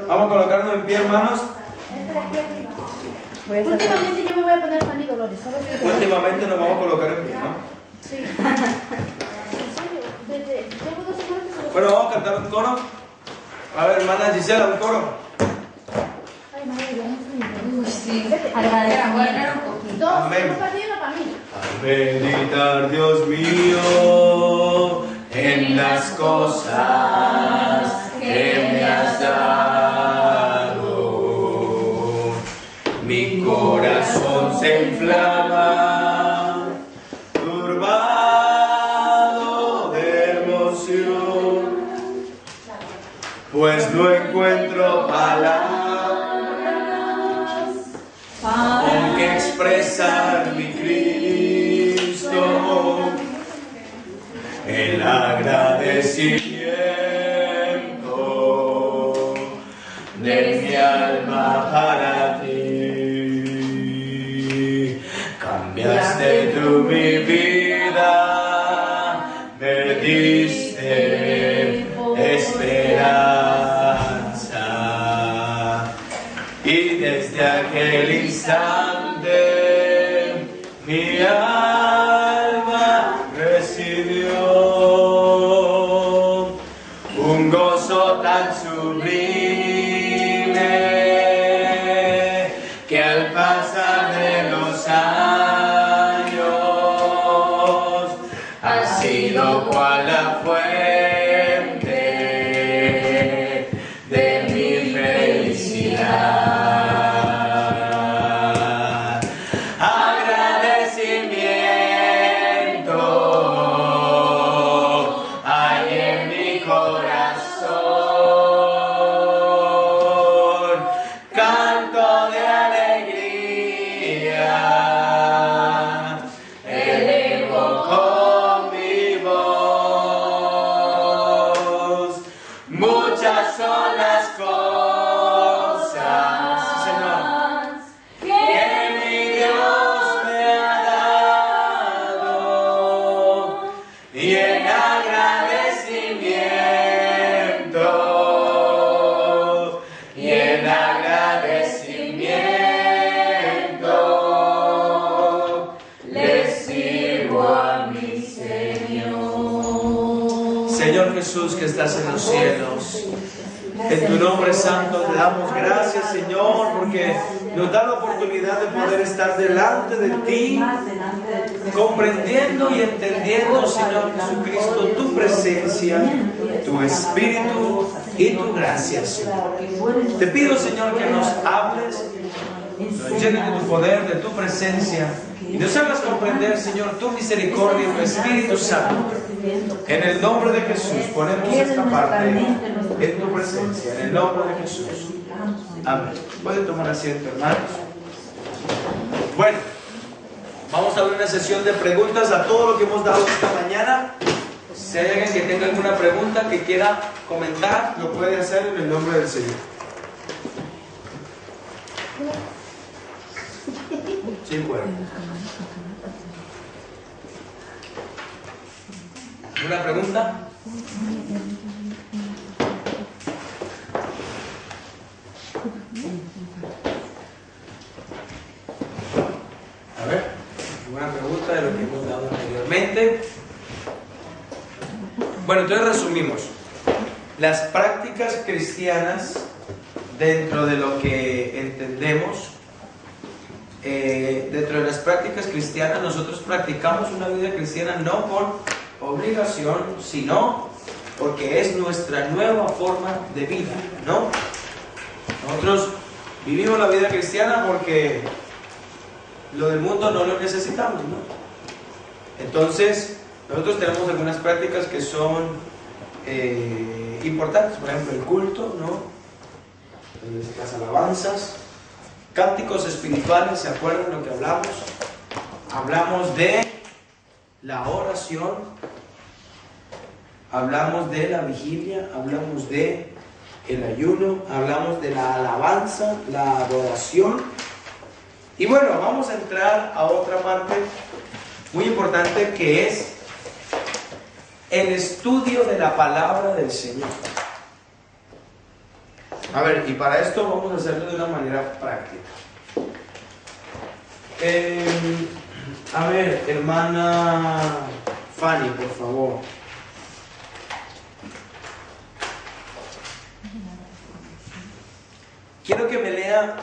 Vamos a colocarnos en pie, hermanos. Últimamente yo me voy a poner Fanny Dolores. Últimamente nos vamos a colocar en pie, ¿no? Sí. ¿En serio? Llevo 2 semanas que se lo... Bueno, vamos a cantar un coro. A ver, hermana Gisela, un coro. Ay, madre, ya no sé. Sí, agradecimiento. Dos, Amén. uno para ti y uno para mí. Al meditar, Dios mío, en las cosas que me has dado, mi corazón se inflama, turbado de emoción, pues no encuentro palabras con que expresar mi Cristo, el agradecimiento de mi alma para ti. Cambiaste tú mi vida, me diste esperanza, y desde aquel instante mi alma recibió un gozo tan sublime que al pasar de los años ha sido cual la fuente de mi felicidad. Señor Jesús que estás en los cielos, en tu nombre santo te damos gracias, Señor, porque nos da la oportunidad de poder estar delante de ti, comprendiendo y entendiendo, Señor Jesucristo, tu presencia, tu Espíritu y tu gracia, Señor. Te pido, Señor, que nos hables, nos llenes de tu poder, de tu presencia, y nos hagas comprender, Señor, tu misericordia y tu Espíritu Santo. En el nombre de Jesús ponemos esta parte en tu presencia, en el nombre de Jesús. Amén. Pueden tomar asiento, hermanos. Bueno, vamos a abrir una sesión de preguntas a todo lo que hemos dado esta mañana. Si hay alguien que tenga alguna pregunta que quiera comentar, lo puede hacer en el nombre del Señor. Sí, bueno. ¿Alguna pregunta? A ver, ¿alguna pregunta de lo que hemos dado anteriormente? Bueno, entonces resumimos. Las prácticas cristianas, dentro de lo que entendemos, dentro de las prácticas cristianas, nosotros practicamos una vida cristiana no por obligación, sino porque es nuestra nueva forma de vida, ¿no? Nosotros vivimos la vida cristiana porque lo del mundo no lo necesitamos, ¿no? Entonces, nosotros tenemos algunas prácticas que son importantes, por ejemplo, el culto, ¿no? Las alabanzas, cánticos espirituales, ¿se acuerdan lo que hablamos? Hablamos de la oración, hablamos de la vigilia, hablamos de el ayuno, hablamos de la alabanza, la adoración. Y bueno, vamos a entrar a otra parte muy importante, que es el estudio de la palabra del Señor. A ver, y para esto vamos a hacerlo de una manera práctica. A ver, hermana Fanny, por favor. Quiero que me lea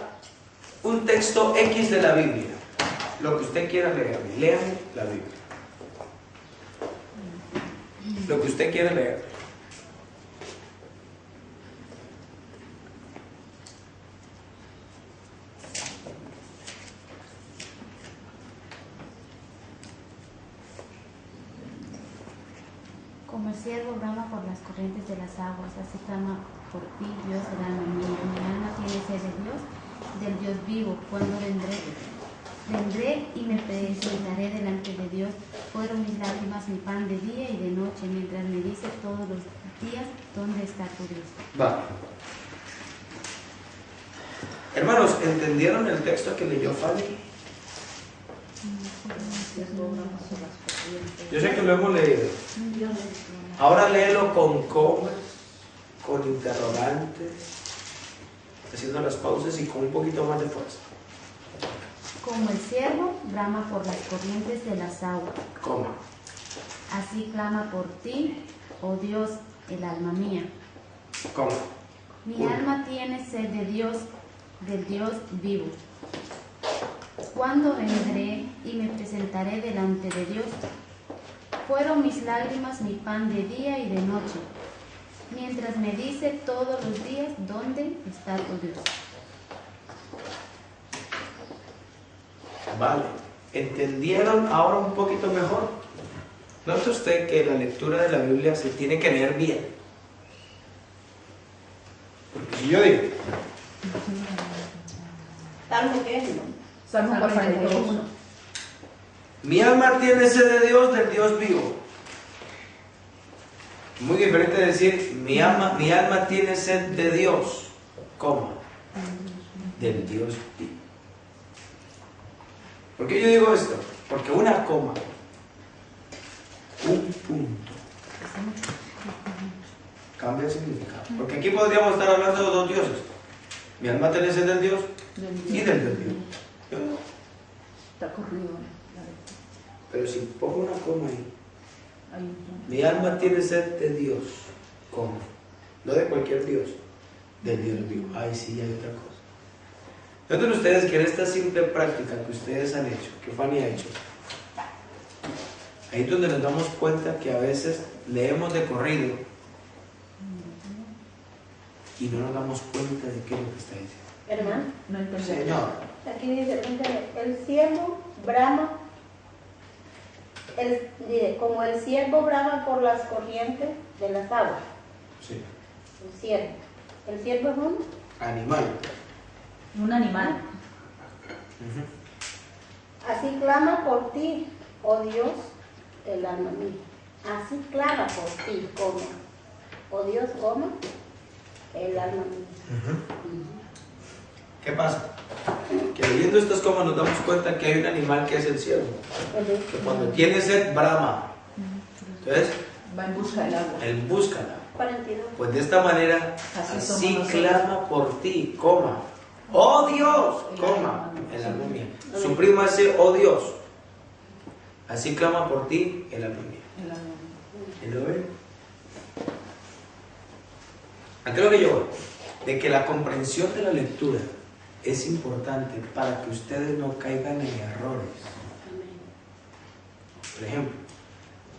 un texto X de la Biblia. Lo que usted quiera leer. Léame la Biblia. Lo que usted quiera leer. Como el ciervo brama por las corrientes de las aguas, así clama por ti, Dios, el alma mía. Mi alma tiene sed de Dios, del Dios vivo. Cuando vendré y me presentaré delante de Dios. Fueron mis lágrimas mi pan de día y de noche, mientras me dice todos los días, ¿dónde está tu Dios? Va. Hermanos, ¿entendieron el texto que leyó Fanny? Yo sé que lo hemos leído. Ahora léelo con comas, con interrogantes, haciendo las pausas y con un poquito más de fuerza. Como el ciervo brama por las corrientes de las aguas, Coma. así clama por ti, oh Dios, el alma mía. Coma. Mi alma tiene sed de Dios, del Dios vivo. ¿Cuándo vendré y me presentaré delante de Dios? Fueron mis lágrimas mi pan de día y de noche, mientras me dice todos los días, ¿dónde está tu Dios? Vale. ¿Entendieron ahora un poquito mejor? ¿Nota usted que la lectura de la Biblia se tiene que leer bien? Porque si yo digo, ¿Salmo qué es? Salmo 42. mi alma tiene sed de Dios, del Dios vivo. Muy diferente de decir, mi alma tiene sed de Dios, coma, del Dios vivo. ¿Por qué yo digo esto? Porque una coma, un punto, cambia el significado. Porque aquí podríamos estar hablando de dos dioses. Mi alma tiene sed del Dios y del Dios vivo. Está corrido. Pero si pongo una coma ahí, mi alma tiene sed de Dios, coma, no de cualquier Dios, del Dios vivo. Ay, sí, hay otra cosa. Noten ustedes que en esta simple práctica que ustedes han hecho, que Fanny ha hecho, ahí es donde nos damos cuenta que a veces leemos de corrido y no nos damos cuenta de qué es lo que está diciendo. Hermano, No entendí. Señor, aquí dice, el siervo brama, dice, como el siervo brama por las corrientes de las aguas. sí, El siervo. ¿El siervo es un? animal. Un animal. Así clama por ti, oh Dios, el alma mía. Así clama por ti, coma. Oh Dios, coma, el alma mía. ¿Qué pasa? Que leyendo estas comas nos damos cuenta que hay un animal que es el ciervo, que cuando tiene sed brama. Entonces, Va en busca del agua. él búscala. 42. Pues de esta manera, Así así somos nosotros. clama por ti, coma. Oh Dios, coma, el alma mía. Suprima ese oh Dios. Así clama por ti el alma mía. El agua. ¿Y lo ven? ¿A qué es lo que yo voy? De que la comprensión de la lectura es importante para que ustedes no caigan en errores. Por ejemplo,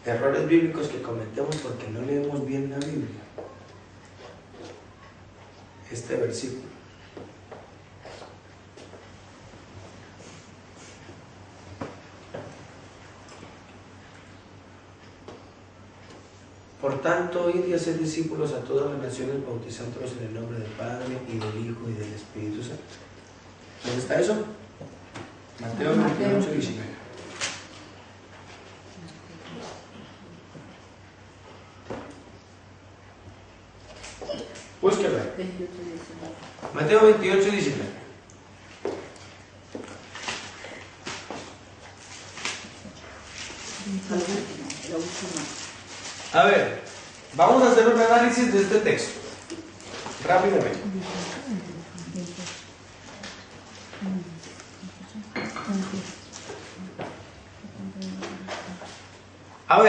errores bíblicos que cometemos porque no leemos bien la Biblia. Este versículo. Por tanto, id y haced discípulos a todas las naciones, bautizándolos en el nombre del Padre, y del Hijo, y del Espíritu Santo. ¿Dónde está eso? Mateo 28, 19. Búsquelo ahí. 28, 19. Mateo 28, 19. La última. A ver, vamos a hacer un análisis de este texto. Rápidamente. A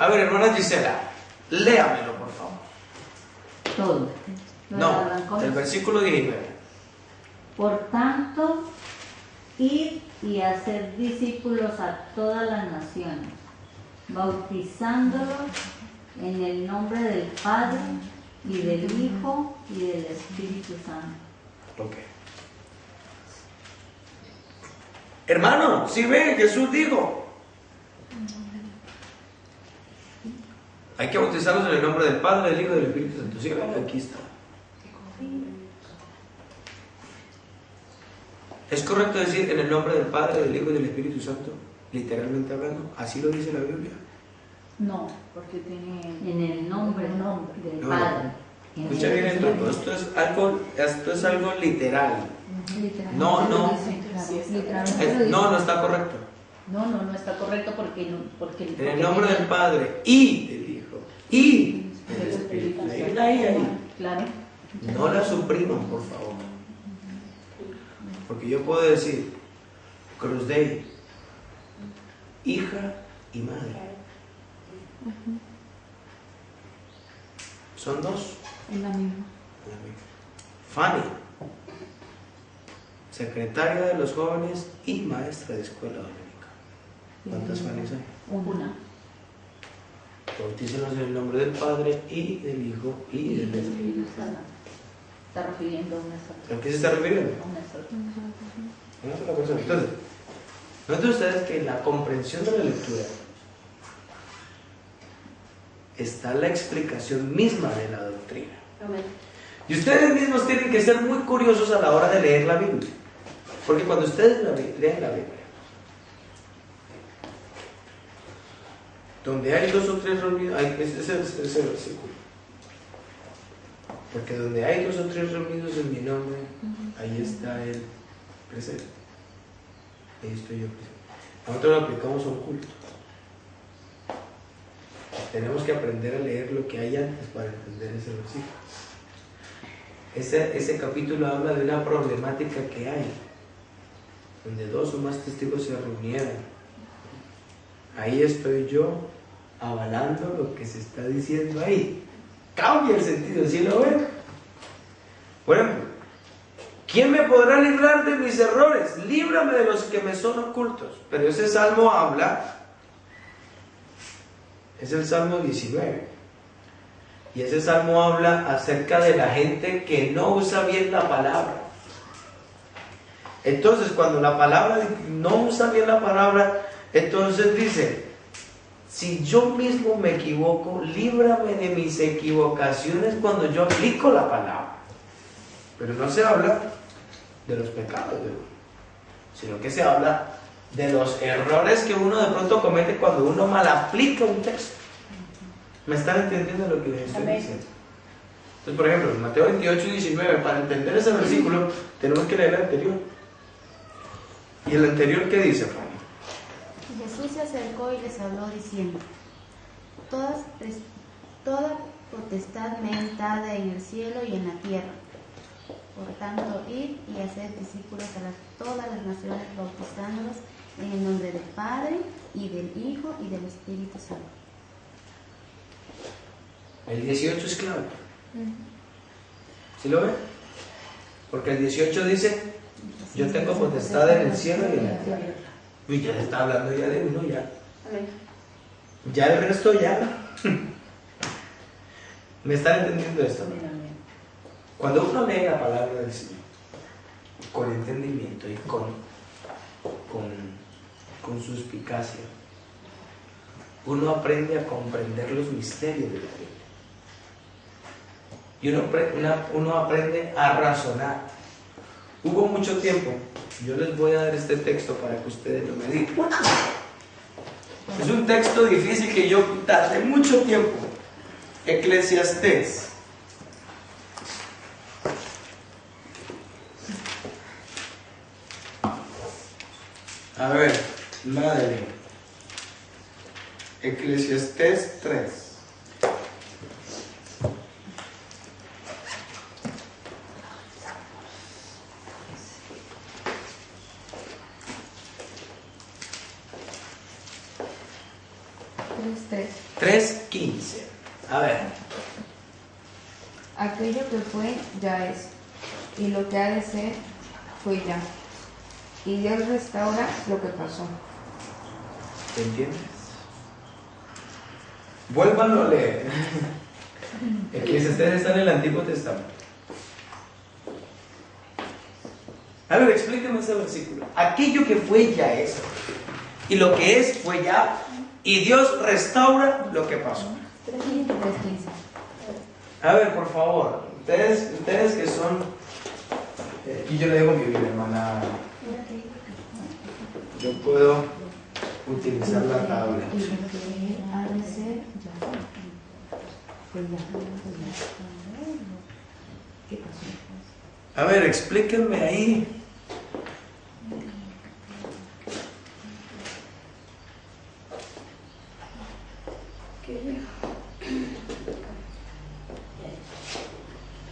ver, hermana Gisela, léamelo, por favor. Todo. No, el versículo 19. Por tanto, id y hacer discípulos a todas las naciones, bautizándolos en el nombre del Padre y del Hijo y del Espíritu Santo. Ok. Hermano, si ve, Jesús dijo, hay que bautizarlos en el nombre del Padre, del Hijo y del Espíritu Santo. Sí, aquí está. ¿Es correcto decir en el nombre del Padre, del Hijo y del Espíritu Santo? Literalmente hablando, ¿así lo dice la Biblia? No, porque tiene En el nombre del No. Padre. Escucha bien esto, esto es algo literal. No, no. No está correcto. No está correcto porque En el nombre del Padre y del Hijo y del Espíritu. Ahí. Claro. No la supriman, por favor. Porque yo puedo decir Cruz Dei, hija y madre. Son dos. Es la misma. Fanny, secretaria de los jóvenes y maestra de escuela dominical. ¿Cuántas Fannys hay? Una. Bautícenos en el nombre del Padre y del Hijo y del Espíritu. Está refiriendo a una sola. ¿A qué se está refiriendo? A una sola. Una sola persona. Entonces, noten ustedes que en la comprensión de la lectura está la explicación misma de la doctrina. Amén. Y ustedes mismos tienen que ser muy curiosos a la hora de leer la Biblia. Porque cuando ustedes leen la Biblia, donde hay dos o tres reunidos, ese versículo. Porque donde hay dos o tres reunidos en mi nombre, ahí está Él presente. Ahí estoy yo presente. Nosotros lo aplicamos a un culto. Tenemos que aprender a leer lo que hay antes para entender ese versículo. Ese capítulo habla de una problemática que hay, donde dos o más testigos se reunieran. Ahí estoy yo avalando lo que se está diciendo ahí. Cambia el sentido, ¿sí lo ven? Por ejemplo, ¿quién me podrá librar de mis errores? Líbrame de los que me son ocultos. Pero ese salmo habla, es el Salmo 19. Y ese salmo habla acerca de la gente que no usa bien la palabra. Entonces, cuando la palabra no usa bien la palabra, entonces dice, si yo mismo me equivoco, líbrame de mis equivocaciones cuando yo aplico la palabra. Pero no se habla de los pecados de uno, sino que se habla de los errores que uno de pronto comete cuando uno mal aplica un texto. ¿Me están entendiendo lo que les estoy diciendo? Entonces, por ejemplo, en Mateo 28 y 19, para entender ese versículo, tenemos que leer el anterior. ¿Y el anterior qué dice, Fanny? Jesús se acercó y les habló diciendo, toda potestad me es dada en el cielo y en la tierra. Por tanto, id y haced discípulos a todas las naciones, bautizándolos en el nombre del Padre y del Hijo y del Espíritu Santo. El 18 es clave. ¿Sí lo ven? Porque el 18 dice, yo tengo potestad en el cielo y en la tierra. Y ya está hablando ya de uno, ya. Ya el resto ya. ¿Me están entendiendo esto? Cuando uno lee la palabra del Señor con entendimiento y con suspicacia, uno aprende a comprender los misterios de la Biblia. Y uno aprende a razonar. Hubo mucho tiempo, yo les voy a dar este texto para que ustedes lo mediten. Es un texto difícil que yo tardé mucho tiempo. Eclesiastés. A ver, madre. Eclesiastés 3. 3:15. A ver. Aquello que fue ya es, y lo que ha de ser fue ya. Y Dios restaura lo que pasó. ¿Entiendes? Vuélvanlo a leer. Eclesiastés está en el Antiguo Testamento. A ver, explíqueme ese versículo. Aquello que fue ya es, y lo que es fue ya, y Dios restaura lo que pasó. 3:15. A ver, por favor, ustedes que son, y yo le digo mi Biblia, hermana, yo puedo utilizar la tabla. Y lo que ha de ser ya fue ya. ¿Qué pasó? A ver, explíquenme ahí.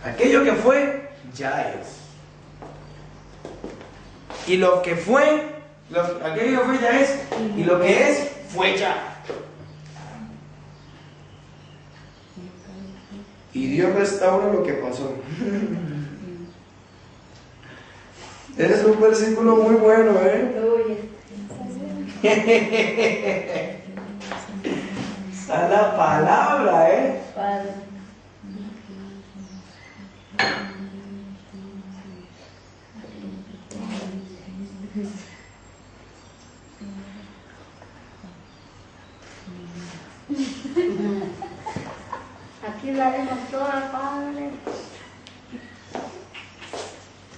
Aquello que fue, ya es. Y lo que fue, aquello que fue, ya es. Y lo que es, fue ya. Y Dios restaura lo que pasó. Es un versículo muy bueno, Está la palabra, Padre. Aquí la vemos toda, Padre.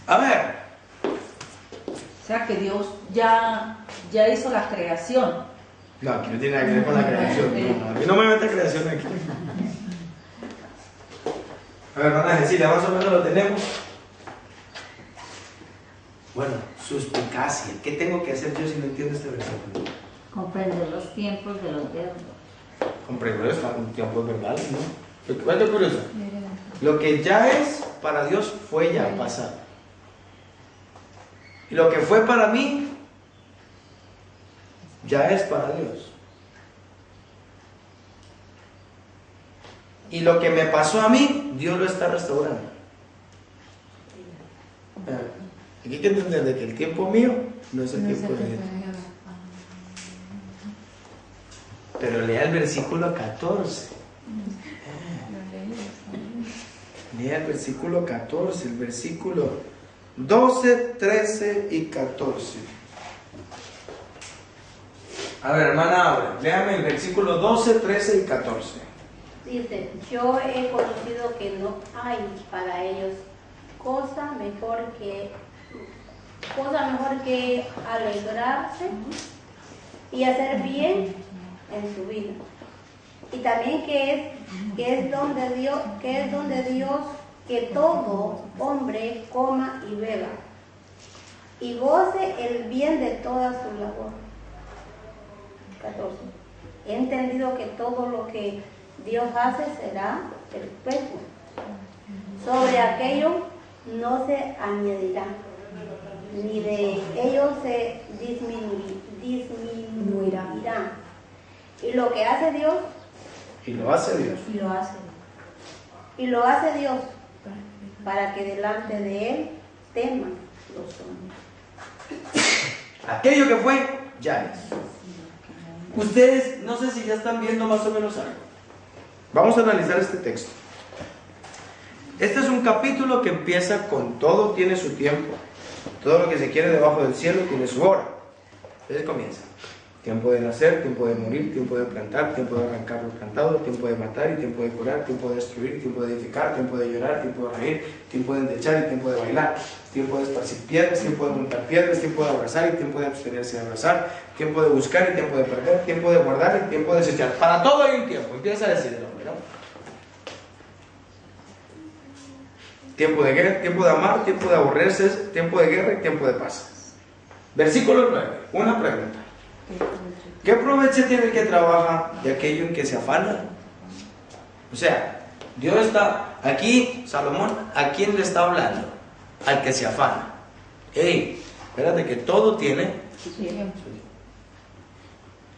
A ver. O sea que Dios ya hizo la creación. No, aquí no tiene nada que ver con la creación. No, a mí no me mete creación aquí. A ver, hermana Cecilia, más o menos lo tenemos. Bueno, suspicacia. ¿Qué tengo que hacer yo si no entiendo este versículo? Comprender los tiempos de los verbos. Comprendo eso, un tiempo verbal, ¿no? ¿Cuál es curioso? Lo que ya es para Dios fue ya pasado. Y lo que fue para mí ya es para Dios. Y lo que me pasó a mí, Dios lo está restaurando. Aquí hay que entender de que el tiempo mío no es el tiempo de Dios. Pero lea el versículo 14. Lea el versículo 14, el versículo 12, 13 y 14. A ver, hermana, ahora, léame el versículo 12, 13 y 14. Dice, yo he conocido que no hay para ellos cosa mejor que alegrarse y hacer bien en su vida. Y también que es donde Dios que todo hombre coma y beba y goce el bien de toda su labor. 14. He entendido que todo lo que Dios hace será perfecto. Sobre aquello no se añadirá, ni de ello se disminuirá. Y lo que hace Dios, Y lo hace Dios. y lo hace Dios, para que delante de Él teman los hombres. Aquello que fue, ya es. Ustedes, no sé si ya están viendo más o menos algo. Vamos a analizar este texto. Este es un capítulo que empieza con todo tiene su tiempo. Todo lo que se quiere debajo del cielo tiene su hora. Entonces comienza. Tiempo de nacer, tiempo de morir, tiempo de plantar, tiempo de arrancar lo plantado, tiempo de matar y tiempo de curar, tiempo de destruir, tiempo de edificar, tiempo de llorar, tiempo de reír, tiempo de endechar y tiempo de bailar, tiempo de esparcir piedras, tiempo de montar piedras, tiempo de abrazar y tiempo de abstenerse de abrazar, tiempo de buscar y tiempo de perder, tiempo de guardar y tiempo de desechar. Para todo hay un tiempo, empieza a decir el hombre, ¿no? Tiempo de guerra, tiempo de amar, tiempo de aborrecerse, tiempo de guerra y tiempo de paz. Versículo 9, una pregunta. ¿Qué provecho tiene el que trabaja de aquello en que se afana? O sea, Dios está aquí, Salomón, ¿a quién le está hablando? Al que se afana. Ey, espérate que todo tiene su tiempo.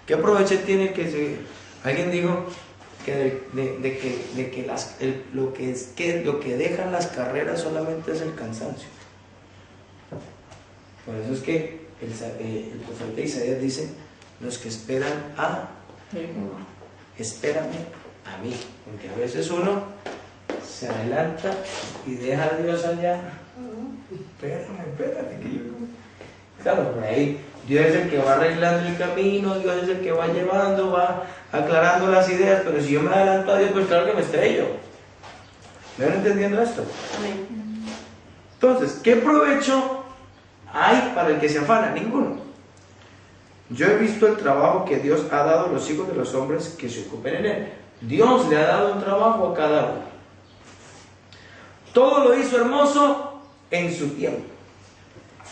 ¿Qué provecho tiene el que se Alguien dijo que lo que dejan las carreras solamente es el cansancio. Por eso es que el profeta Isaías dice: los que esperan espérame a mí. Porque a veces uno se adelanta y deja a Dios allá. Espérate que yo... Claro, por ahí Dios es el que va arreglando el camino, Dios es el que va llevando, va aclarando las ideas, pero si yo me adelanto a Dios, pues claro que me estrello. ¿Me van entendiendo esto? Amén. Entonces, ¿qué provecho hay para el que se afana? Ninguno. Yo he visto el trabajo que Dios ha dado a los hijos de los hombres que se ocupen en él. Dios le ha dado un trabajo a cada uno. Todo lo hizo hermoso en su tiempo.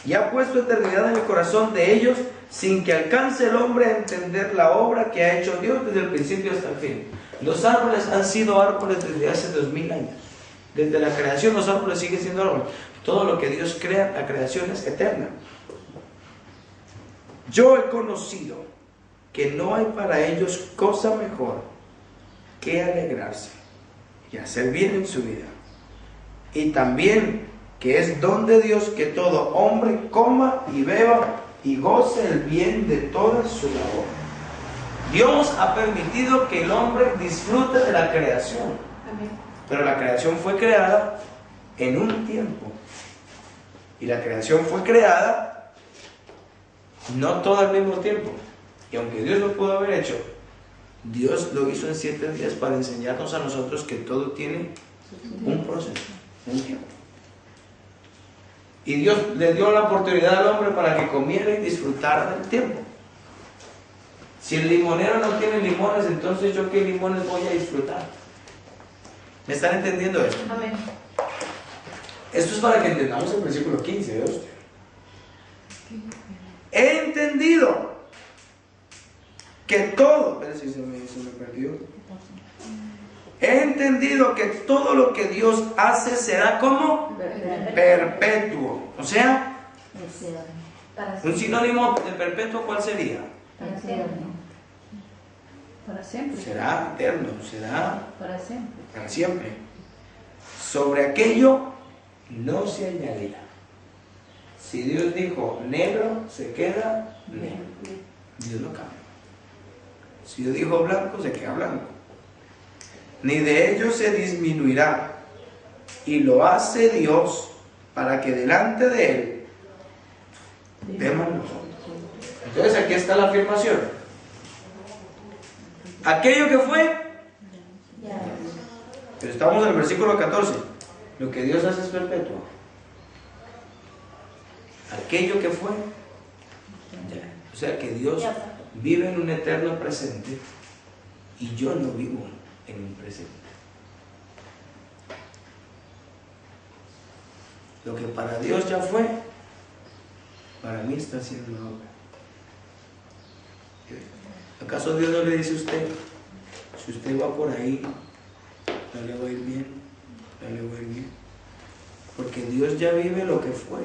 Y ha puesto eternidad en el corazón de ellos, sin que alcance el hombre a entender la obra que ha hecho Dios desde el principio hasta el fin. Los árboles han sido árboles desde hace 2000 años. Desde la creación los árboles siguen siendo árboles. Todo lo que Dios crea, la creación es eterna. Yo he conocido que no hay para ellos cosa mejor que alegrarse y hacer bien en su vida. Y también que es don de Dios que todo hombre coma y beba y goce el bien de toda su labor. Dios ha permitido que el hombre disfrute de la creación. Pero la creación fue creada en un tiempo. Y la creación fue creada no todo al mismo tiempo. Y aunque Dios lo pudo haber hecho, Dios lo hizo en 7 días para enseñarnos a nosotros que todo tiene un proceso, un tiempo. Y Dios le dio la oportunidad al hombre para que comiera y disfrutara del tiempo. Si el limonero no tiene limones, entonces yo qué limones voy a disfrutar. ¿Me están entendiendo esto? Amén. Esto es para que entendamos el versículo 15 de usted. He entendido que todo, pero si se me perdió. He entendido que todo lo que Dios hace será como perpetuo. O sea, un sinónimo de perpetuo, ¿cuál sería? Para siempre. Será eterno, será Para siempre. para siempre. Sobre aquello no se añadirá. Si Dios dijo negro, se queda negro. Dios no cambia. Si Dios dijo blanco, se queda blanco. Ni de ello se disminuirá. Y lo hace Dios para que delante de Él teman los hombres. Entonces aquí está la afirmación. Aquello que fue, pero estamos en el versículo 14. Lo que Dios hace es perpetuo. Aquello que fue, ya. O sea que Dios vive en un eterno presente y yo no vivo en un presente. Lo que para Dios ya fue, para mí está siendo ahora. ¿Acaso Dios no le dice a usted, si usted va por ahí, no le va a ir bien, no le va a ir bien? Porque Dios ya vive lo que fue.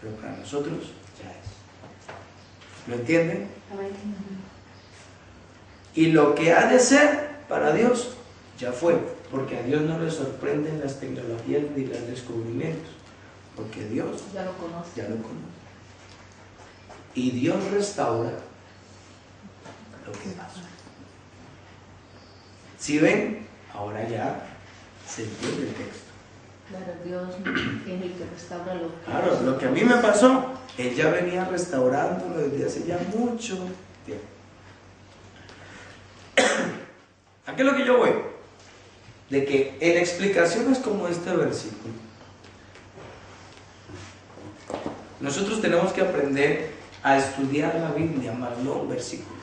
Pero para nosotros ya es. ¿Lo entienden? Amén. Y lo que ha de ser para Dios ya fue, porque a Dios no le sorprenden las tecnologías ni los descubrimientos, porque Dios Ya lo conoce. ya lo conoce. Y Dios restaura lo que pasó. Si ven, ahora ya se entiende el texto. Claro, Dios es el que restaura lo que... Claro, lo que a mí me pasó, Él ya venía restaurándolo desde hace ya mucho tiempo. ¿A qué es lo que yo voy? De que en explicaciones como este versículo, nosotros tenemos que aprender a estudiar la Biblia, más no un versículo.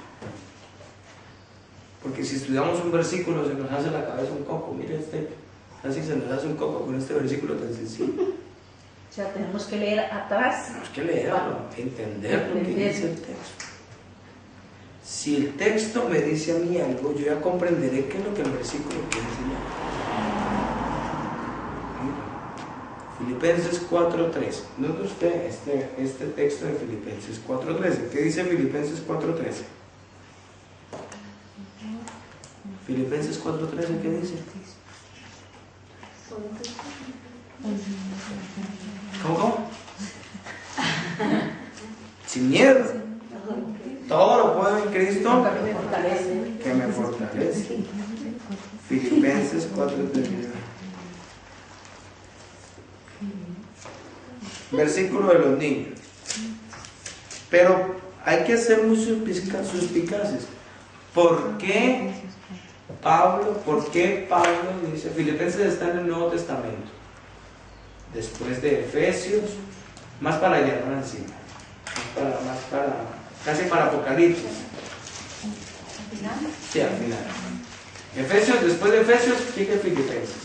Porque si estudiamos un versículo se nos hace la cabeza un coco. Mire así se nos hace un coco con este versículo tan sencillo. O sea, tenemos que leer atrás. Tenemos que leerlo, entender lo que dice el texto. Si el texto me dice a mí algo, yo ya comprenderé qué es lo que el versículo quiere enseñar. Filipenses 4:13. Note usted este texto de Filipenses 4:13. ¿Qué dice Filipenses 4:13? Filipenses 4:13, ¿qué dice? ¿Cómo? Sin miedo. Todo lo puedo en Cristo que me fortalece. Filipenses 4:13. Versículo de los niños. Pero hay que ser muy suspicaces. ¿Por qué Pablo dice? Filipenses está en el Nuevo Testamento. Después de Efesios, más para allá, no encima. Casi para Apocalipsis. Sí, al final. Efesios, después de Efesios, fíjate Filipenses.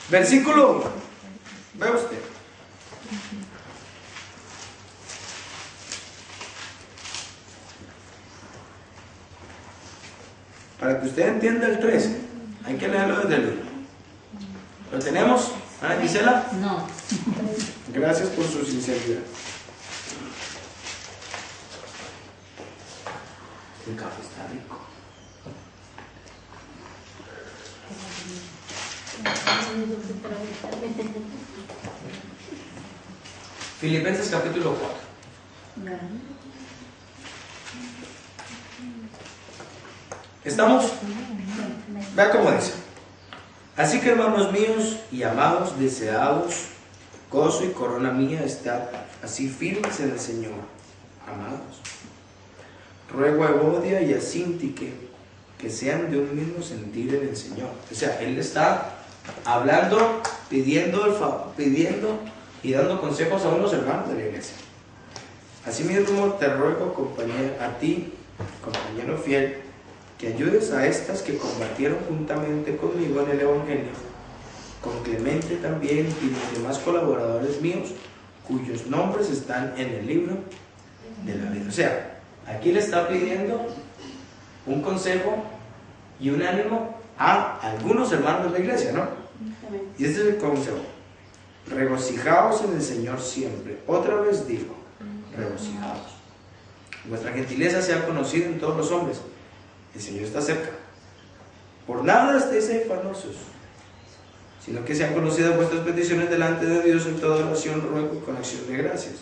Versículo 1. Ve usted. Para que usted entienda el 13, hay que leerlo desde el 1. ¿Lo tenemos? ¿Ana Gisela? No. Gracias por su sinceridad. El café está rico. Filipenses capítulo 4. ¿Estamos? Vea cómo dice. Así que, hermanos míos y amados, deseados, gozo y corona mía, estad así firmes en el Señor, amados. Ruego a Evodia y a Síntique que sean de un mismo sentir en el Señor. O sea, él está hablando, pidiendo y dando consejos a unos hermanos de la iglesia. Asimismo te ruego, a ti, compañero fiel, que ayudes a estas que combatieron juntamente conmigo en el Evangelio, con Clemente también y los demás colaboradores míos, cuyos nombres están en el libro de la vida. O sea, aquí le está pidiendo un consejo y un ánimo a algunos hermanos de la iglesia, ¿no? Y este es el consejo. Regocijaos en el Señor siempre. Otra vez digo, regocijaos. Vuestra gentileza sea conocida en todos los hombres. El Señor está cerca. Por nada estéis afanosos, sino que sean conocidas vuestras peticiones delante de Dios en toda oración, ruego y con acción de gracias.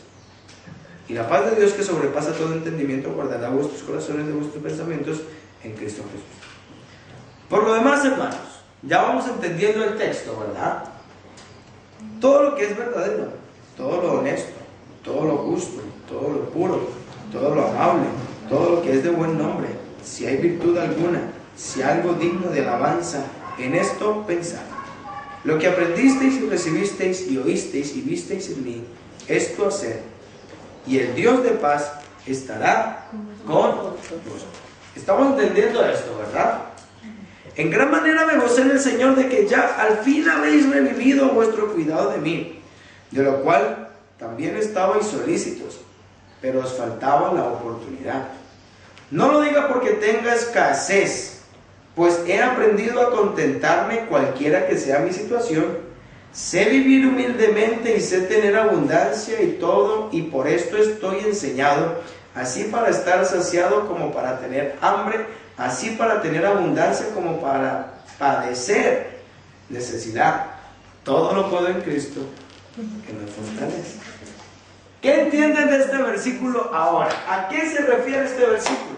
Y la paz de Dios, que sobrepasa todo entendimiento, guardará vuestros corazones de vuestros pensamientos en Cristo Jesús. Por lo demás, hermanos, ya vamos entendiendo el texto, ¿verdad? Todo lo que es verdadero, todo lo honesto, todo lo justo, todo lo puro, todo lo amable, todo lo que es de buen nombre, si hay virtud alguna, si algo digno de alabanza, en esto pensad. Lo que aprendisteis y recibisteis y oísteis y visteis en mí, esto haced, y el Dios de paz estará con vosotros. Estamos entendiendo esto, ¿verdad? En gran manera me gocé en el Señor de que ya al fin habéis revivido vuestro cuidado de mí, de lo cual también estabais solícitos, pero os faltaba la oportunidad. No lo diga porque tenga escasez, pues he aprendido a contentarme cualquiera que sea mi situación. Sé vivir humildemente y sé tener abundancia y todo, y por esto estoy enseñado, así para estar saciado como para tener hambre, así para tener abundancia como para padecer necesidad. Todo lo puedo en Cristo que me fortalece. ¿Qué entienden de este versículo ahora? ¿A qué se refiere este versículo?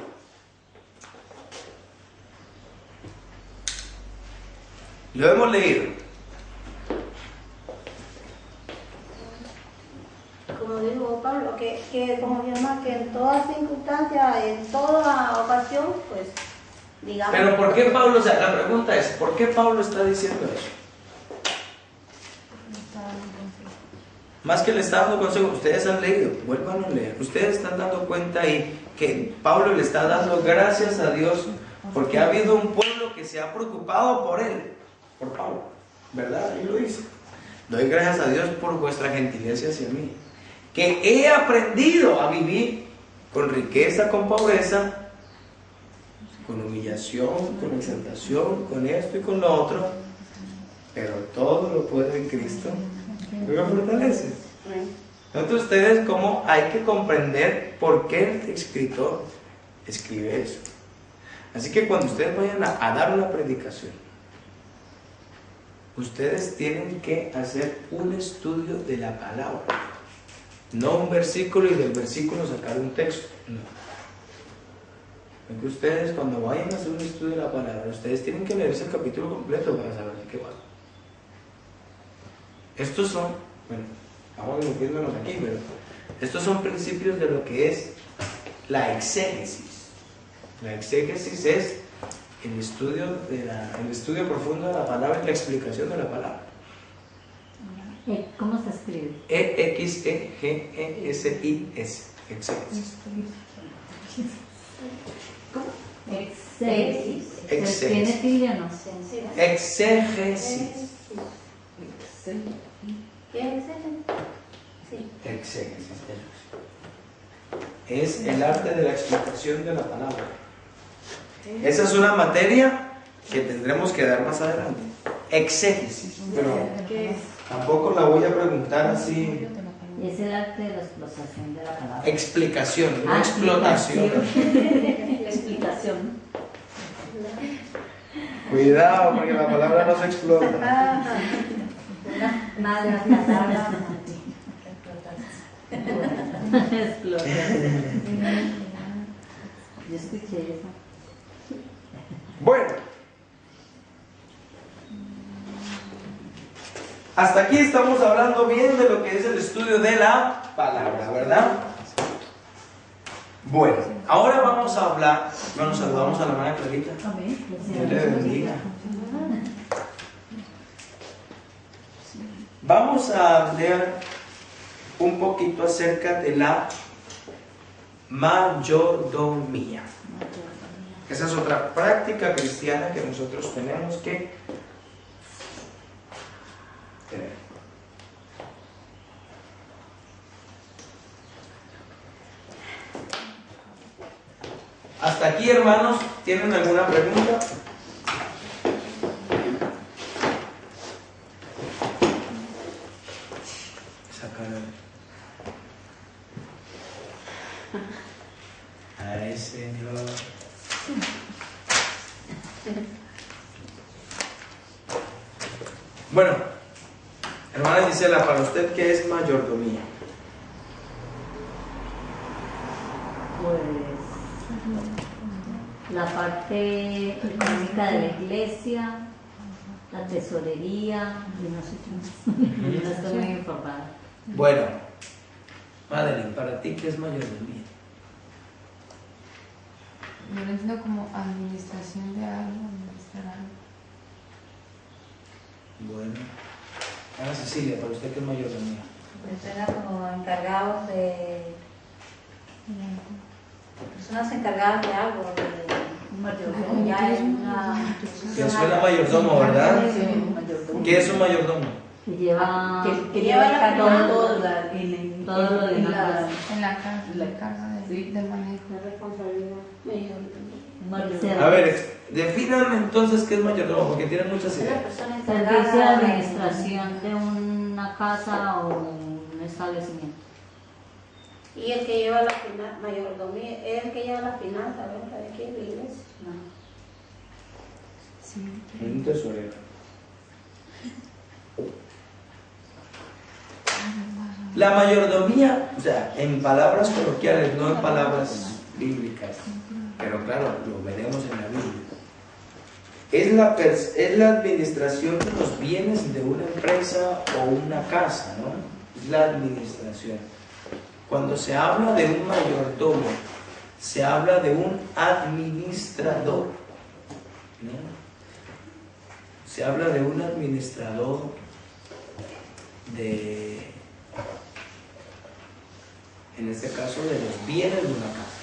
Lo hemos leído. Como dijo Pablo, como se llama, que en toda circunstancia, en toda ocasión, pues, digamos. Pero ¿por qué Pablo, o sea, la pregunta es, ¿por qué Pablo está diciendo eso? Más que le está dando consejo, ustedes han leído, vuelvan a leer, ustedes están dando cuenta ahí que Pablo le está dando gracias a Dios porque ha habido un pueblo que se ha preocupado por él, por Pablo, ¿verdad? Ahí lo dice. Doy gracias a Dios por vuestra gentileza hacia mí, que he aprendido a vivir con riqueza, con pobreza, con humillación, con exaltación, con esto y con lo otro, pero todo lo puedo en Cristo que me fortalece. Noten ustedes cómo hay que comprender por qué el escritor escribe eso. Así que cuando ustedes vayan a dar una predicación, ustedes tienen que hacer un estudio de la palabra. No un versículo y del versículo sacar un texto. No. Porque ustedes cuando vayan a hacer un estudio de la palabra, ustedes tienen que leerse el capítulo completo para saber de qué va. Estos son, bueno, vamos metiéndonos aquí, pero estos son principios de lo que es la exégesis. La exégesis es el estudio profundo de la palabra y la explicación de la palabra. ¿Cómo se escribe? E-X-E-G-E-S-I-S. Exégesis. Exégesis. Exégesis. ¿Tiene tilde o no? Exégesis. ¿Qué es ese? Sí. Exégesis. Es el arte de la explicación de la palabra. Esa es una materia que tendremos que dar más adelante. Exégesis. Pero tampoco la voy a preguntar así. Es el arte de la explotación de la palabra. Explicación, no explotación. Explicación. Cuidado, porque la palabra no se explota. Mala palabra. Explotación. Yo escuché eso. Bueno, hasta aquí estamos hablando bien de lo que es el estudio de la palabra, ¿verdad? Bueno, ahora vamos a hablar. Bueno, saludamos a la hermana Clarita. Dios le bendiga. Vamos a hablar un poquito acerca de la mayordomía. Esa es otra práctica cristiana que nosotros tenemos que tener. Hasta aquí, hermanos, ¿tienen alguna pregunta? Ay, Señor. Bueno, hermana Gisela, para usted, ¿qué es mayordomía? Pues la parte económica de la iglesia, la tesorería, y no sé qué más. No estoy muy informada. Bueno, Madeline, ¿para ti qué es mayordomía? Yo lo entiendo como administración de algo, administrar algo. Bueno. Ana Cecilia, ¿para usted qué es mayordomía? Pues era como encargados de personas encargadas de algo, ya es una Que suena mayordomo, ¿verdad? ¿Qué es un mayordomo? Que lleva, que lleva la todo, todo lo demás. En la casa, de manejo. La responsabilidad A ver, defíname entonces qué es mayordomo, porque tienen muchas es la ideas. persona Servicio de encargada administración de una casa o un establecimiento. y el que lleva la mayordomía, es el que lleva la finanza, ¿verdad? ¿De qué vives? No. Sí. Un tesorero. La mayordomía, o sea, en palabras coloquiales, no en palabras bíblicas, pero claro, lo veremos en la Biblia. Es la administración de los bienes de una empresa o una casa, ¿no? Es la administración. Cuando se habla de un mayordomo, se habla de un administrador, ¿no? Se habla de un administrador en este caso, de los bienes de una casa.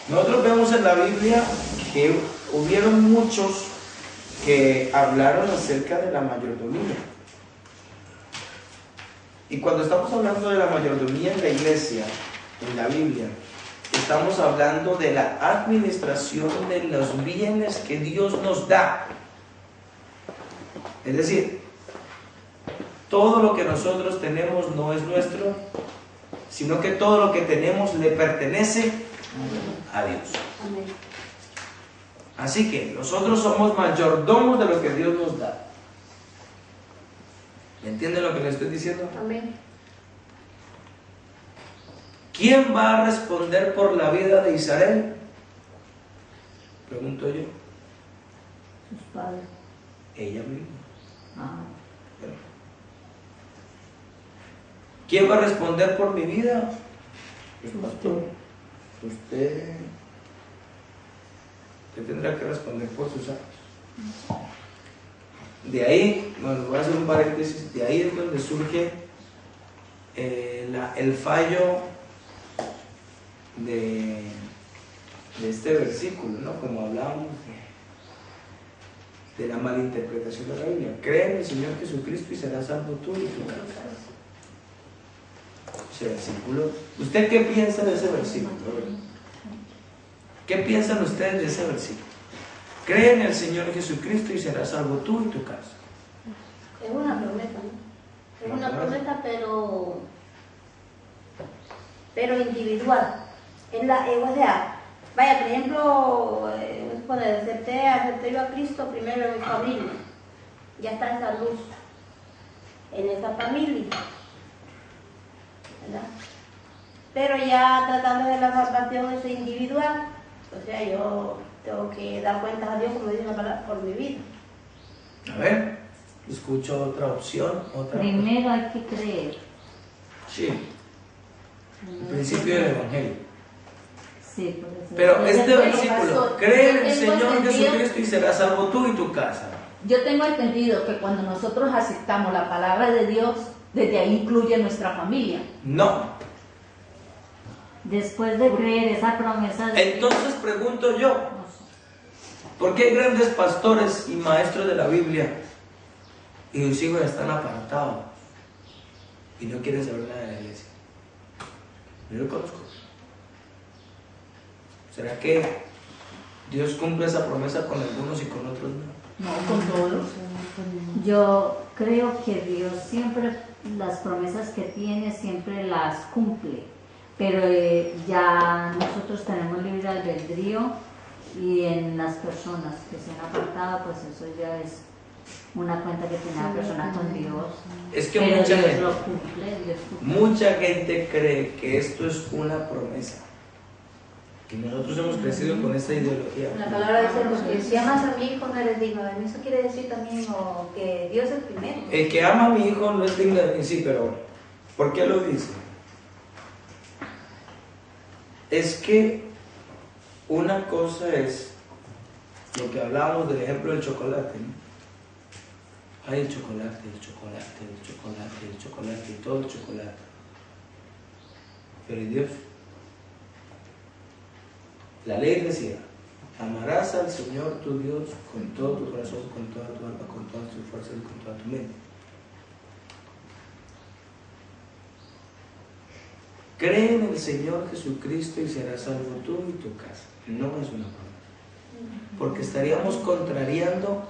Nosotros vemos en la Biblia que hubieron muchos que hablaron acerca de la mayordomía. Y cuando estamos hablando de la mayordomía en la iglesia, en la Biblia, estamos hablando de la administración de los bienes que Dios nos da. Es decir, todo lo que nosotros tenemos no es nuestro, sino que todo lo que tenemos le pertenece a Dios. Amén. Así que nosotros somos mayordomos de lo que Dios nos da. ¿Me entienden lo que le estoy diciendo? Amén. ¿Quién va a responder por la vida de Israel? Pregunto yo. Sus padres. Ella misma. Ah. ¿Quién va a responder por mi vida? Pues pastor, usted tendrá que responder por sus actos. De ahí, bueno, voy a hacer un paréntesis, de ahí es donde surge el fallo de este versículo, ¿no? Como hablábamos de la malinterpretación de la Biblia. Cree en el Señor Jesucristo y serás salvo tú y tu casa. Ese versículo. ¿Usted qué piensa de ese versículo? ¿Qué piensan ustedes de ese versículo? Cree en el Señor Jesucristo y serás salvo tú y tu casa. Es una promesa, ¿no? Es una promesa, pero individual. O sea, vaya, por ejemplo, acepté yo a Cristo primero en mi familia. Ya está esa luz en esa familia, ¿verdad? Pero ya tratando de la salvación es individual. O sea, yo tengo que dar cuentas a Dios, como dice la palabra, por mi vida. A ver, escucho otra opción. Primero hay que creer. Sí. El principio del Evangelio. Sí, por eso. Pero este Después, versículo, pastor, cree en yo el tengo Señor entendido- Jesucristo y serás salvo tú y tu casa. Yo tengo entendido que cuando nosotros aceptamos la palabra de Dios, desde ahí incluye nuestra familia. No. Después de creer esa promesa de Entonces pregunto yo, ¿por qué hay grandes pastores y maestros de la Biblia y sus hijos están apartados y no quieren saber nada de la iglesia? Yo lo conozco. ¿Será que Dios cumple esa promesa con algunos y con otros no? No, con todos. Yo creo que Dios siempre, las promesas que tiene, siempre las cumple, pero ya nosotros tenemos libre albedrío y en las personas que se han apartado, pues eso ya es una cuenta que tiene la persona con Dios. Es que Pero mucha Dios gente, lo cumple, Dios cumple. mucha gente cree que esto es una promesa. Y nosotros hemos crecido con esta ideología. La palabra dice, porque si amas a mi hijo no eres digno de mí. Eso quiere decir también que Dios es primero. El que ama a mi hijo no es digno de mí, sí, pero ¿por qué lo dice? Es que una cosa es lo que hablábamos del ejemplo del chocolate, ¿no? Hay el chocolate, el chocolate, el chocolate, el chocolate y todo el chocolate. Pero ¿y Dios? La ley decía, amarás al Señor tu Dios con todo tu corazón, con toda tu alma, con todas tus fuerzas y con toda tu mente. Cree en el Señor Jesucristo y serás salvo tú y tu casa. No es una promesa. Porque estaríamos contrariando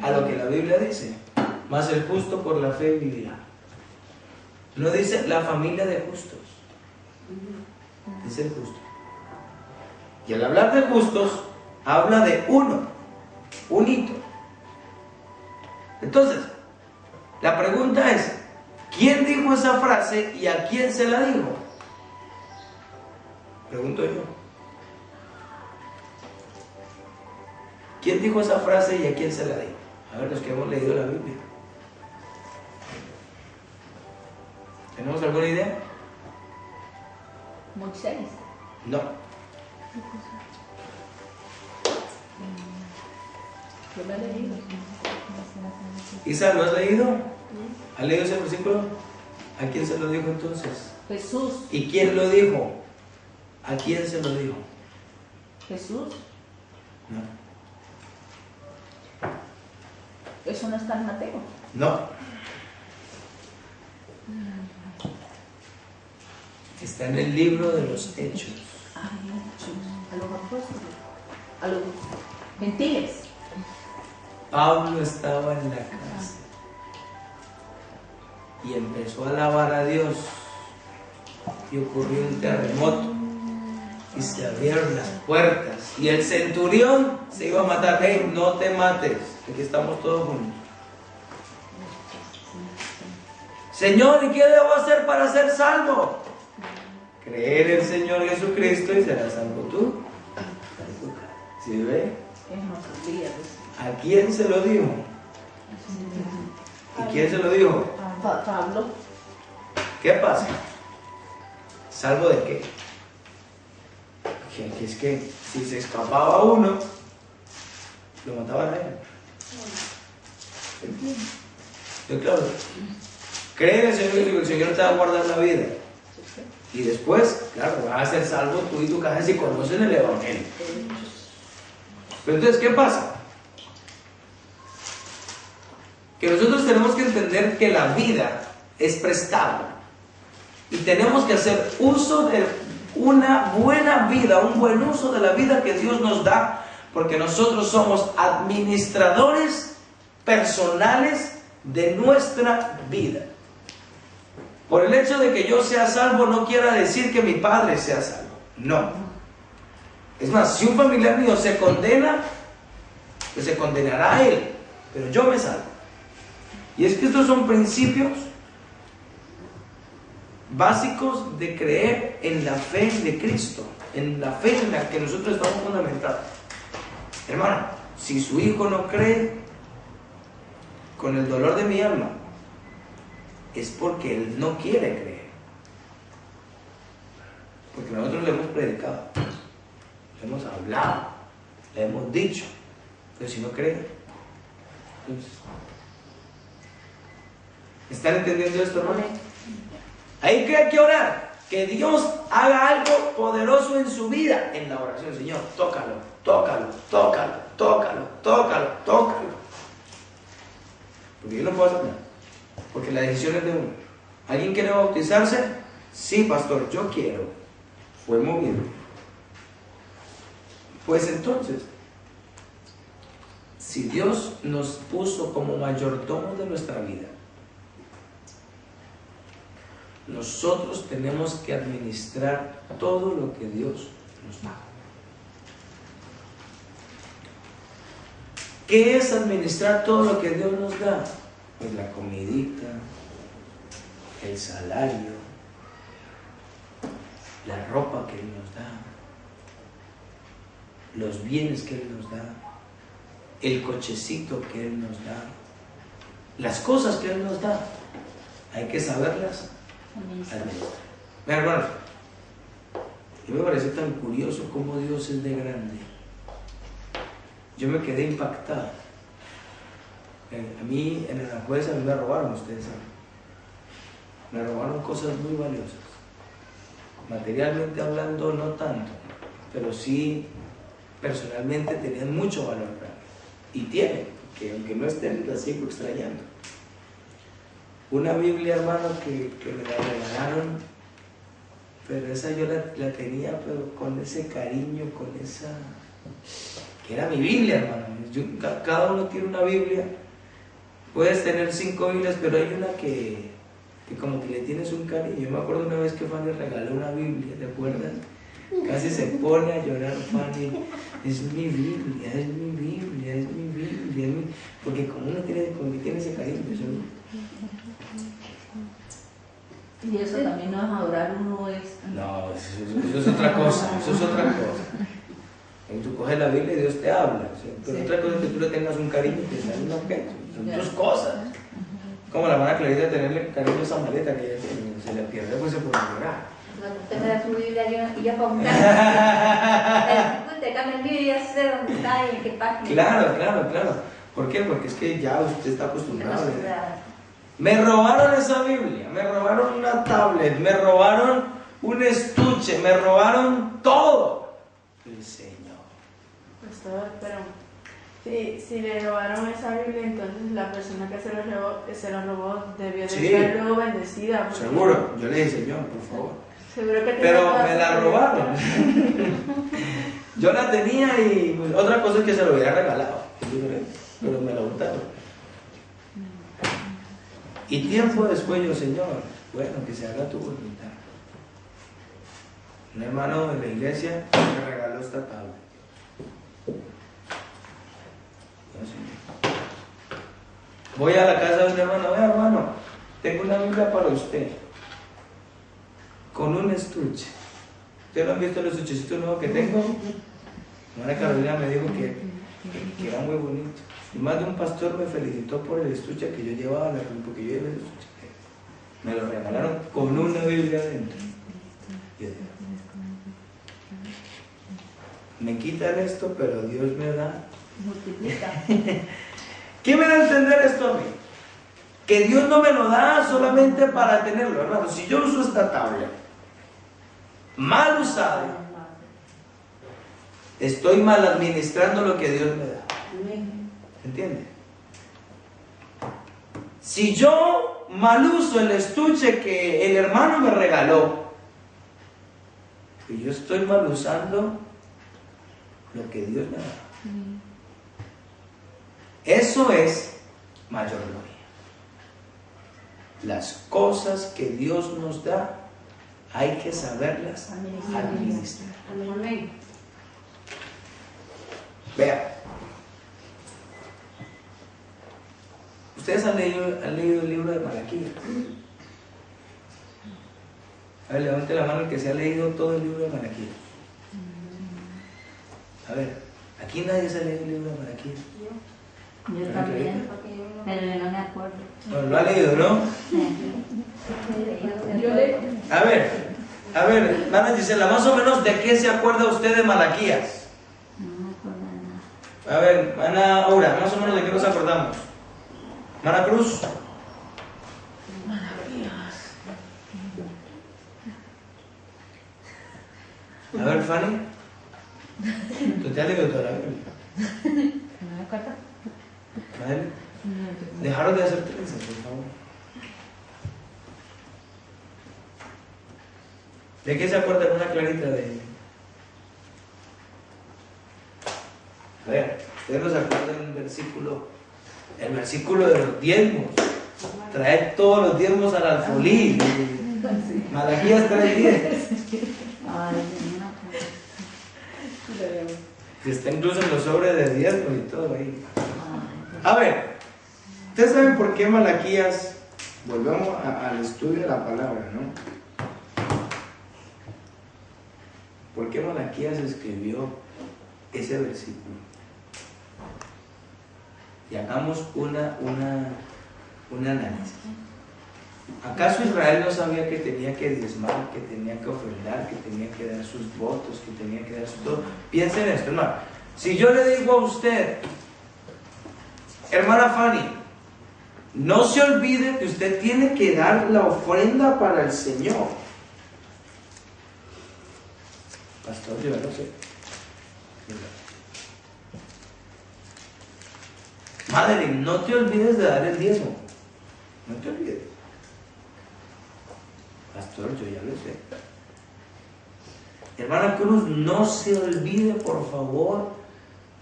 a lo que la Biblia dice. Mas el justo por la fe vivirá. No dice la familia de justos. Dice el justo. Y al hablar de justos, habla de uno, un hito. Entonces, la pregunta es, ¿quién dijo esa frase y a quién se la dijo? Pregunto yo. ¿Quién dijo esa frase y a quién se la dijo? A ver, los que hemos leído la Biblia. ¿Tenemos alguna idea? Moisés. No. Yo lo he leído. Isa, ¿lo has leído? ¿Has leído ese versículo? ¿A quién se lo dijo entonces? Jesús. ¿Y quién lo dijo? ¿A quién se lo dijo? Jesús. No. Eso no está en Mateo. No. Está en el libro de los Hechos. A los apóstoles. A los gentiles. Pablo estaba en la cárcel. y empezó a alabar a Dios. Y ocurrió un terremoto y se abrieron las puertas y el centurión se iba a matar. Hey, no te mates, aquí estamos todos juntos. Señor, ¿y qué debo hacer para ser salvo? Creer en el Señor Jesucristo y serás salvo tú. ¿Sí ve? ¿A quién se lo dijo? ¿Y quién se lo dijo? Pablo. ¿Qué pasa? ¿Salvo de qué? Que es que si se escapaba uno, lo mataban a él. ¿Entiendes? Claro. Cree en el Señor y el Señor te va a guardar la vida. Y después, claro, vas a ser salvo tú y tu casa si conocen el Evangelio. Pero entonces, ¿qué pasa? Que nosotros tenemos que entender que la vida es prestada. Y tenemos que hacer uso de una buena vida, un buen uso de la vida que Dios nos da, porque nosotros somos administradores personales de nuestra vida. Por el hecho de que yo sea salvo no quiere decir que mi padre sea salvo. No. Es más, si un familiar mío se condena, pues se condenará a él, pero yo me salvo. Y es que estos son principios básicos de creer en la fe de Cristo, en la fe en la que nosotros estamos fundamentados. Hermano, si su hijo no cree, con el dolor de mi alma, es porque él no quiere creer. Porque nosotros le hemos predicado, le hemos hablado, le hemos dicho, pero si no cree, entonces, ¿están entendiendo esto, hermano? Hay que orar, que Dios haga algo poderoso en su vida, en la oración. Señor, tócalo, tócalo, tócalo, tócalo, tócalo, tócalo. Porque yo no puedo hacer nada, porque la decisión es de uno. ¿Alguien quiere bautizarse? Sí, pastor, yo quiero. Fue movido. Pues entonces, si Dios nos puso como mayordomos de nuestra vida, nosotros tenemos que administrar todo lo que Dios nos da. ¿Qué es administrar todo lo que Dios nos da? Pues la comidita, el salario, la ropa que Él nos da, los bienes que Él nos da, el cochecito que Él nos da, las cosas que Él nos da. Hay que saberlas administrar. Vean, hermanos, y me parece tan curioso cómo Dios es de grande. Yo me quedé impactado. A mí en Aranjuez a mí me robaron, ustedes saben. Me robaron cosas muy valiosas. Materialmente hablando no tanto, pero sí personalmente tenían mucho valor para mí. Y tienen, que aunque no estén, la sigo extrañando. Una Biblia, hermano, que me la regalaron, pero esa yo la tenía, pero con ese cariño, con esa... que era mi Biblia, hermano. Cada uno tiene una Biblia. Puedes tener 5 Biblias, pero hay una que como que le tienes un cariño. Yo me acuerdo una vez que Fanny regaló una Biblia, ¿te acuerdas? Casi se pone a llorar Fanny. Es mi Biblia, es mi Biblia, es mi Biblia, es mi... Porque como uno tiene ese cariño, eso... Y eso también no es adorar uno es... No, eso es otra cosa, eso es otra cosa. Cuando tú coges la Biblia y Dios te habla, o sea, pero sí. Otra cosa es que tú le tengas un cariño y te sale un objeto, son dos cosas. Como la hermana Clarita de tenerle cariño a esa maleta que ella tiene, se le pierde, pues se puede llorar. Usted me da su Biblia y yo para buscar. Te cambia el libro y ya sé dónde está y en qué página. Claro. ¿Por qué? Porque es que ya usted está acostumbrado. Me robaron esa Biblia, me robaron una tablet, me robaron un estuche, me robaron todo. El Señor. Pastor, pero si le robaron esa Biblia, entonces la persona que se la robó debió de ser luego bendecida. Seguro, yo le dije, Señor, por favor. Seguro que pero me la robaron. Yo la tenía y pues, otra cosa es que se lo hubiera regalado, pero me la hurtaron. Y tiempo después yo, Señor, bueno, que se haga tu voluntad. Un hermano de la iglesia me regaló esta tabla. No, Señor. Voy a la casa de un hermano, vea hermano, tengo una Biblia para usted, con un estuche. ¿Ustedes no han visto el estuchecito nuevo que tengo? Hermana Carolina me dijo que era muy bonito. Y más de un pastor me felicitó por el estuche que yo llevaba, porque yo llevé el estuche. Me lo regalaron con una Biblia adentro. Me quitan esto, pero Dios me da. Multiplica. ¿Qué me da a entender esto a mí? Que Dios no me lo da solamente para tenerlo, hermano. Si yo uso esta tabla mal usada, estoy mal administrando lo que Dios me da. ¿Entiende? Si yo mal uso el estuche que el hermano me regaló, pues yo estoy mal usando lo que Dios me da. Eso es mayor gloria. Las cosas que Dios nos da, hay que saberlas administrar. Amén. Vea. Ustedes han leído el libro de Malaquías. A ver, levante la mano el que se ha leído todo el libro de Malaquías. A ver, aquí nadie se ha leído el libro de Malaquías. Yo también, pero yo no me acuerdo. Bueno, lo ha leído, ¿no? Yo le... A ver, hermana Gisela, más o menos de qué se acuerda usted de Malaquías. No me acuerdo de nada. A ver, hermana Aura, más o menos de qué nos acordamos. Hermana Cruz. A ver, Fanny. ¿Tú te has leído toda la Biblia? No me acuerdo. Madre, dejaron de hacer trenzas, por favor. ¿De qué se acuerda una clarita de? A ver, ustedes no se acuerdan un versículo, el versículo de los diezmos. Traed todos los diezmos al alfolí. Malaquías 3:10. Ay, no me acuerdo. Está incluso en los sobres de diezmos y todo ahí. Ay, A ver, ustedes saben por qué Malaquías, volvemos al estudio de la palabra, ¿no? ¿Por qué Malaquías escribió ese versículo? Y hagamos un análisis. ¿Acaso Israel no sabía que tenía que diezmar, que tenía que ofrendar, que tenía que dar sus votos, que tenía que dar su todo? Piensen en esto, hermano. Si yo le digo a usted, hermana Fanny, no se olvide que usted tiene que dar la ofrenda para el Señor. Pastor, yo no sé. Madre, no te olvides de dar el diezmo. No te olvides. Pastor, yo ya lo sé. Hermana Cruz, no se olvide, por favor,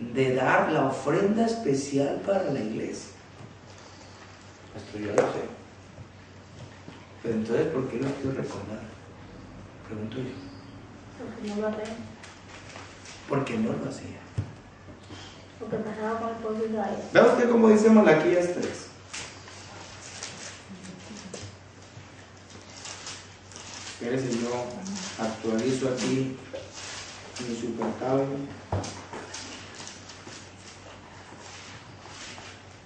de dar la ofrenda especial para la iglesia. Pastor, yo lo sé. Pero entonces, ¿por qué no quiero recordar? Pregunto yo. Porque no lo hacía. ¿Por qué no lo hacía? Porque pasaba con el pueblo de Israel. Vea usted cómo dice Malaquías 3. Espérese, yo actualizo aquí mi supertabla.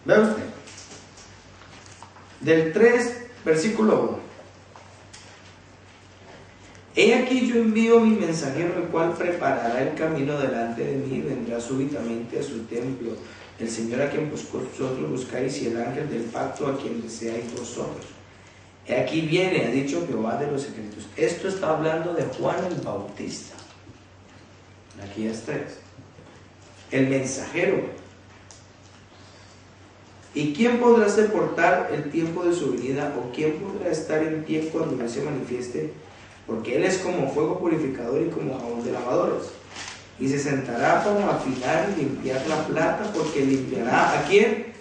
Vea usted. Del 3, versículo 1. He aquí yo envío mi mensajero, el cual preparará el camino delante de mí, y vendrá súbitamente a su templo. El Señor a quien vosotros buscáis, y el ángel del pacto a quien deseáis vosotros. He aquí viene, ha dicho Jehová de los ejércitos. Esto está hablando de Juan el Bautista. Aquí es 3. El mensajero. ¿Y quién podrá soportar el tiempo de su venida? ¿O quién podrá estar en pie cuando Él se manifieste? Porque Él es como fuego purificador y como jabón de lavadores. Y se sentará para afinar y limpiar la plata, porque limpiará ¿a quién?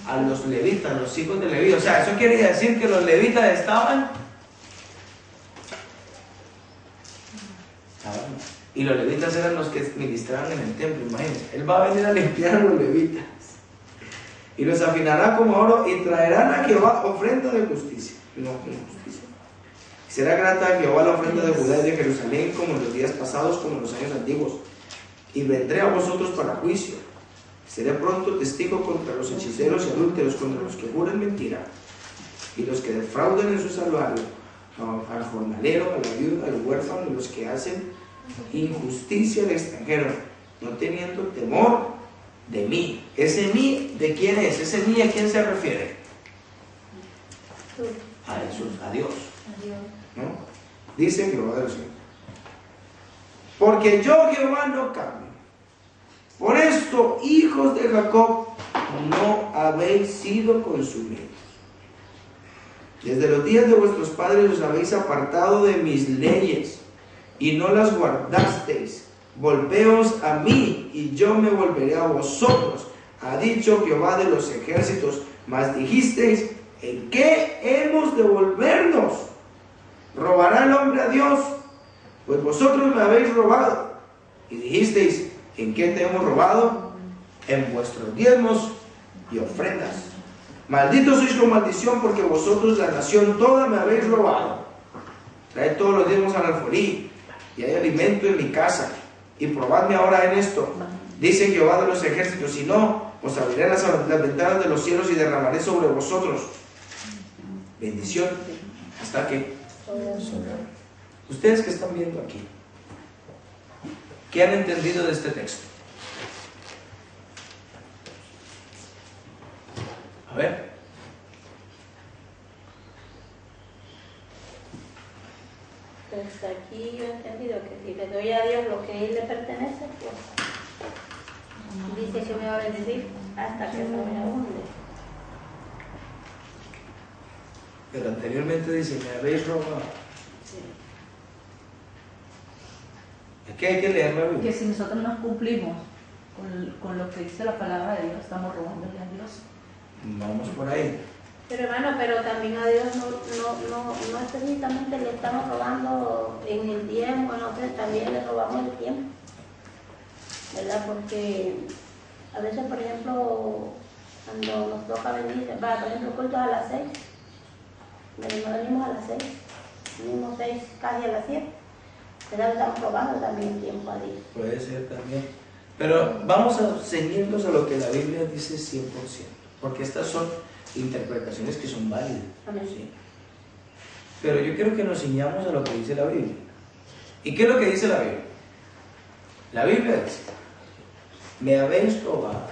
a los levitas, los hijos de Leví. O sea, eso quiere decir que los levitas estaban. Y los levitas eran los que ministraban en el templo, imagínense. Él va a venir a limpiar a los levitas. Y los afinará como oro y traerán a Jehová ofrenda de justicia. No, con justicia. Y será grata a Jehová la ofrenda de Judá y de Jerusalén como en los días pasados, como en los años antiguos. Y vendré a vosotros para juicio. Seré pronto testigo contra los hechiceros y adúlteros, contra los que juran mentira y los que defraudan en su salario, al jornalero, a la viuda, al huérfano y los que hacen injusticia al extranjero, no teniendo temor de mí. ¿Ese mí de quién es? ¿Ese mí a quién se refiere? A Jesús, a Dios, ¿no? Dice Jehová de los cielos: porque yo, Jehová, no cambio. Por esto, hijos de Jacob, no habéis sido consumidos. Desde los días de vuestros padres os habéis apartado de mis leyes y no las guardasteis. Volveos a mí y yo me volveré a vosotros, ha dicho Jehová de los ejércitos. Mas dijisteis: ¿en qué hemos de volvernos? ¿Robará el hombre a Dios? Pues vosotros me habéis robado. Y dijisteis: ¿en qué te hemos robado? En vuestros diezmos y ofrendas. Malditos sois con maldición, porque vosotros, la nación toda, me habéis robado. Traed todos los diezmos al alfolí, y hay alimento en mi casa. Y probadme ahora en esto, dice Jehová de los ejércitos, si no, os abriré las ventanas de los cielos y derramaré sobre vosotros bendición hasta que sobreabunde. Ustedes que están viendo aquí, ¿qué han entendido de este texto? A ver. Pues aquí yo he entendido que si le doy a Dios lo que a Él le pertenece, pues dice que me va a bendecir hasta que sobreabunde. Pero anteriormente dice: me habéis robado. Sí. Aquí hay que leer la Biblia. Que si nosotros no cumplimos con lo que dice la palabra de Dios, estamos robándole a Dios. Vamos por ahí. Pero hermano, pero también a Dios no específicamente le estamos robando en el tiempo, no, también le robamos el tiempo, ¿verdad? Porque a veces, por ejemplo, cuando nos toca venir, por ejemplo, cultos a las 6, no venimos a las 6, venimos 6 casi a las 7, ¿verdad? Estamos robando también el tiempo a Dios. Puede ser también. Pero vamos a ceñirnos a lo que la Biblia dice 100%, porque estas son interpretaciones que son válidas. ¿Sí? Pero yo quiero que nos ciñamos a lo que dice la Biblia. ¿Y qué es lo que dice la Biblia? La Biblia dice: me habéis robado.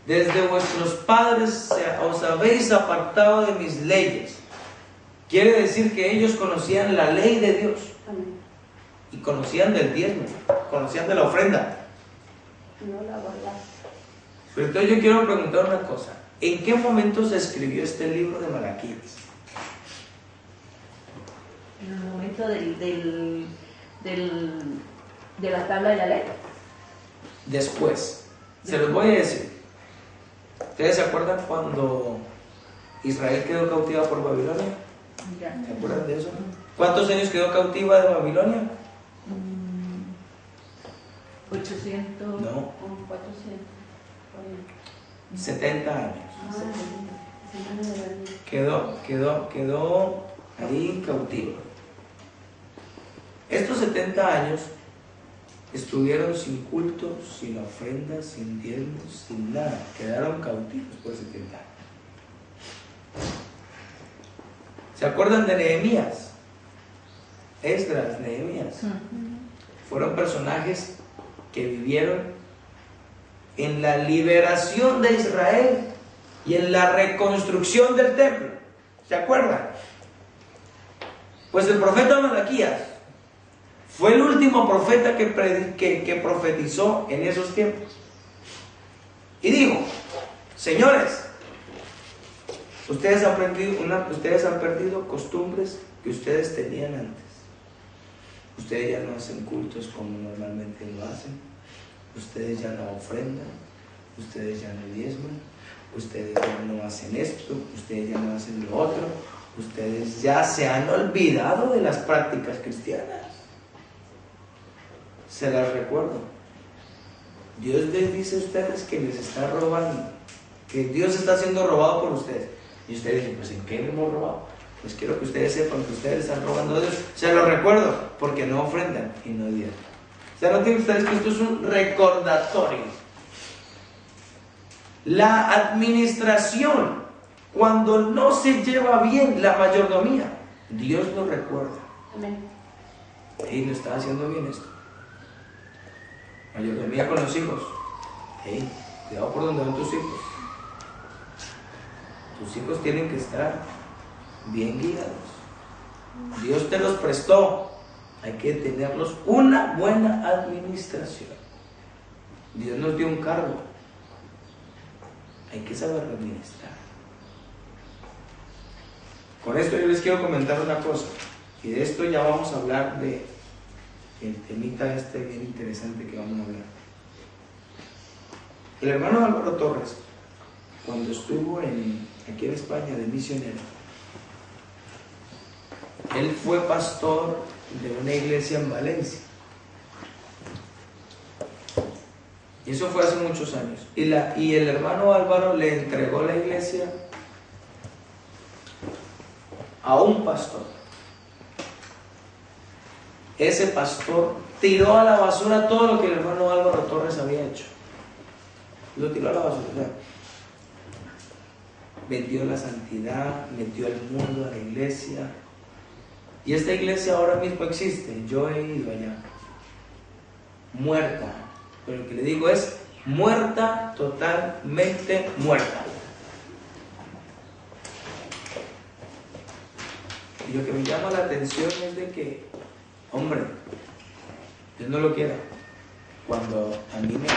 Desde vuestros padres os habéis apartado de mis leyes. Quiere decir que ellos conocían la ley de Dios. Y conocían del diezmo, conocían de la ofrenda. No la guardaste. Pero entonces yo quiero preguntar una cosa: ¿en qué momento se escribió este libro de Malaquías? En el momento de la tabla de la ley. Después. Se los voy a decir. ¿Ustedes se acuerdan cuando Israel quedó cautiva por Babilonia? Ya. ¿Se acuerdan de eso? ¿Cuántos años quedó cautiva de Babilonia? 800. No, 400. 70 años. Quedó ahí cautiva. Estos 70 años estuvieron sin culto, sin ofrendas, sin diezmos, sin nada. Quedaron cautivos por 70 años. ¿Se acuerdan de Nehemías? Esdras, Nehemías. Fueron personajes que vivieron en la liberación de Israel y en la reconstrucción del templo. ¿Se acuerdan? Pues el profeta Malaquías fue el último profeta que profetizó en esos tiempos. Y dijo: señores, ustedes han perdido costumbres que ustedes tenían antes. Ustedes ya no hacen cultos como normalmente lo hacen. Ustedes ya no ofrendan. Ustedes ya no diezman. ustedes ya no hacen esto, ustedes ya no hacen lo otro, ustedes ya se han olvidado de las prácticas cristianas. Se las recuerdo. Dios les dice a ustedes que les está robando, que Dios está siendo robado por ustedes. Y ustedes dicen, pues ¿en qué le hemos robado? Pues quiero que ustedes sepan que ustedes están robando a Dios. Se lo recuerdo, porque no ofrendan y no dieron. O sea, no tienen ustedes que esto es un recordatorio. La administración, cuando no se lleva bien la mayordomía, Dios lo recuerda. Amén. Y no está haciendo bien esto. Mayordomía con los hijos. Hey, cuidado por donde van tus hijos. Tus hijos tienen que estar bien guiados. Dios te los prestó. Hay que tenerlos una buena administración. Dios nos dio un cargo. Hay que saber administrar. Con esto yo les quiero comentar una cosa. Y de esto ya vamos a hablar de el temita este bien interesante que vamos a hablar. El hermano Álvaro Torres, cuando estuvo aquí en España de misionero, él fue pastor de una iglesia en Valencia. Y eso fue hace muchos años. Y el hermano Álvaro le entregó la iglesia a un pastor. Ese pastor tiró a la basura todo lo que el hermano Álvaro Torres había hecho. Lo tiró a la basura. O sea, metió la santidad, metió el mundo a la iglesia. Y esta iglesia ahora mismo existe. Yo he ido allá. Muerta. Pero lo que le digo es muerta, totalmente muerta. Y lo que me llama la atención es de que, hombre, Dios no lo quiera. Cuando a mí me